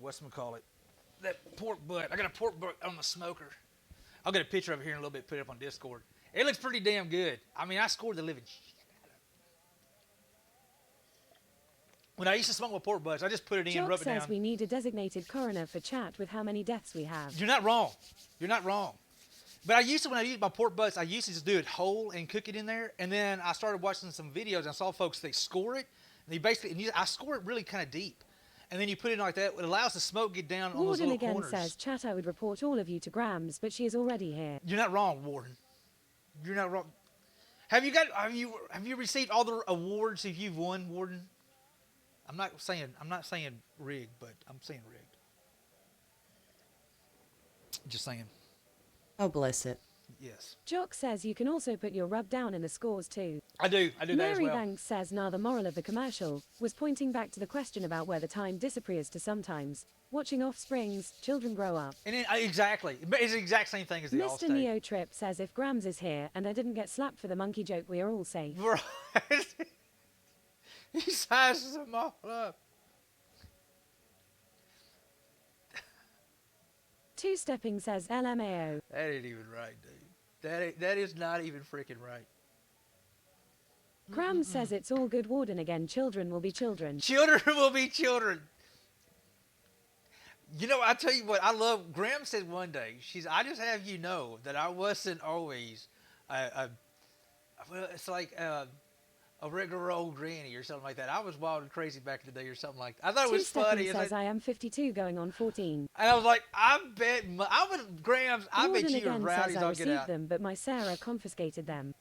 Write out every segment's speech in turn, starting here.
whatchamacallit, that pork butt. I got a pork butt on the smoker. I'll get a picture of it here in a little bit, put it up on Discord. It looks pretty damn good. I mean, I scored the living shit out of it. When I used to smoke my pork butts, I just put it in, Jock rub it says down. we need a designated coroner for chat with how many deaths we have. You're not wrong. You're not wrong. But I used to, when I eat my pork butts, I used to just do it whole and cook it in there. And then I started watching some videos and I saw folks, they score it. And they basically, I score it really kind of deep. And then you put it in like that. It allows the smoke to get down on those Warden little again corners. says, chat, I would report all of you to Grams, but she is already here. You're not wrong, Warden. You're not wrong. Have you received all the awards that you've won, Warden? I'm not saying rigged, but I'm saying rigged. Just saying. Oh, bless it. Yes. Jock says you can also put your rub down in the scores too. I do that as Mary well. Banks says, now the moral of the commercial was pointing back to the question about whether time disappears to sometimes. Watching Offspring's Children Grow Up. And then, exactly. It's the exact same thing as the Mr. Allstate. Neo Trip says if Grams is here and I didn't get slapped for the monkey joke, we are all safe. Right. He sizes them all up. Two Stepping says LMAO. That ain't even right, dude. That is not even freaking right. Grams says it's all good, Warden again. Children will be children. Children will be children. You know, I tell you what, I love. Graham said one day, I just have you know that I wasn't always, well, it's like a regular old granny or something like that. I was wild and crazy back in the day or something like that. I thought it Two was Stepping funny. says I am 52 going on 14. And I was like, I bet Warden you were again rowdies says I all get received out. them, but my Sarah confiscated them.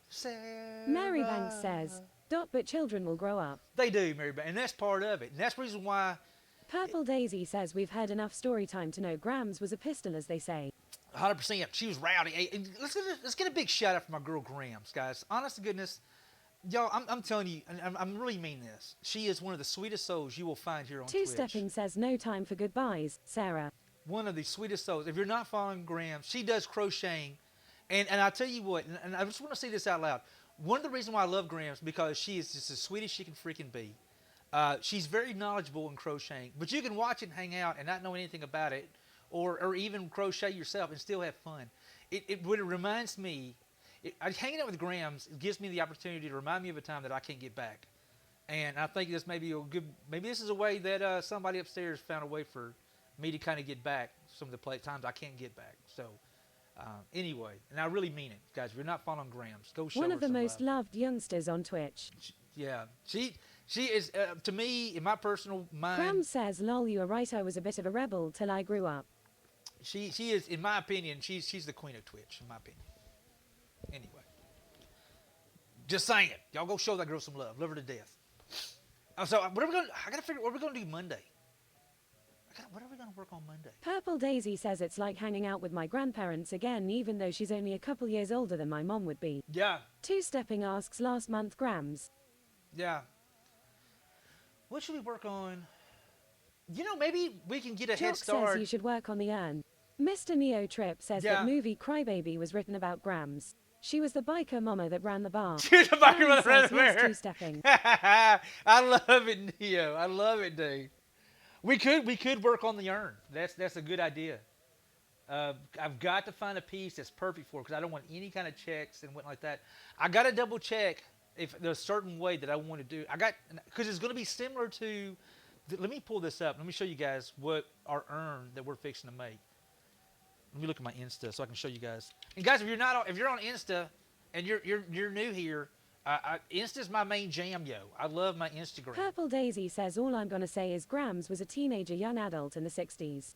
Sarah. Mary Banks says, but children will grow up. They do, Mary Banks, and that's part of it. And that's the reason why. Purple Daisy says we've had enough story time to know Grams was a pistol, as they say. 100%. She was rowdy. Hey, and let's get a big shout out for my girl Grams, guys. Honest to goodness, y'all, I'm telling you, and I'm really mean this. She is one of the sweetest souls you will find here on Two Twitch. Stepping says no time for goodbyes, Sarah. One of the sweetest souls. If you're not following Grams, she does crocheting, and I tell you what, and I just want to say this out loud. One of the reasons why I love Grams because she is just as sweet as she can freaking be. She's very knowledgeable in crocheting, but you can watch it and hang out and not know anything about it, or even crochet yourself and still have fun. It reminds me, hanging out with Grams gives me the opportunity to remind me of a time that I can't get back, and I think this may be maybe this is a way that somebody upstairs found a way for me to kind of get back some of the times I can't get back. So anyway, and I really mean it, guys. If you're not following Grams, go show her One of the some most love. loved youngsters on Twitch. Yeah, she is, to me, in my personal mind, Grams says, lol, you are right, I was a bit of a rebel till I grew up. she is, in my opinion, she's the queen of Twitch, in my opinion. Anyway. Just saying. Y'all go show that girl some love. Love her to death. So, I gotta figure what we're gonna do Monday. What are we gonna work on Monday? Purple Daisy says it's like hanging out with my grandparents again, even though she's only a couple years older than my mom would be. Yeah. Two Stepping asks last month, Grams. Yeah. What should we work on? You know, maybe we can get a head Jock start. says you should work on the urn. Mr. Neo Trip says that movie Crybaby was written about Grams. She was the biker mama that ran the bar. She was the biker mama that ran says the yes, bar. Two Stepping. I love it, Neo. I love it, dude. We could work on the urn. That's a good idea. I've got to find a piece that's perfect for it because I don't want any kind of checks and whatnot like that. I got to double check if there's a certain way that I want to do. Because it's going to be similar to. Let me pull this up. Let me show you guys what our urn that we're fixing to make. Let me look at my Insta so I can show you guys. And guys, if you're on Insta and you're new here, Insta's my main jam, yo. I love my Instagram. Purple Daisy says all I'm gonna say is Grams was a teenager young adult in the 60s.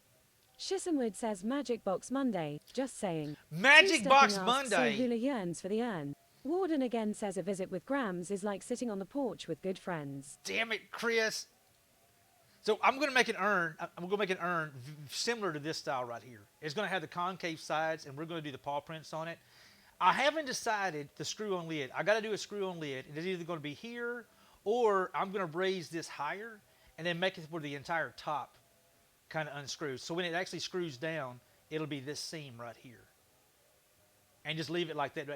Shissenwood says Magic Box Monday, just saying. Magic Box So Monday. Hula yearns for the urn. Warden again says a visit with Grams is like sitting on the porch with good friends. Damn it, Chris. So I'm going to make an urn. I'm going to make an urn similar to this style right here. It's going to have the concave sides, and we're going to do the paw prints on it. I haven't decided the screw-on lid. I got to do a screw-on lid. It's either going to be here, or I'm going to raise this higher and then make it where the entire top kind of unscrews. So when it actually screws down, it'll be this seam right here. And just leave it like that.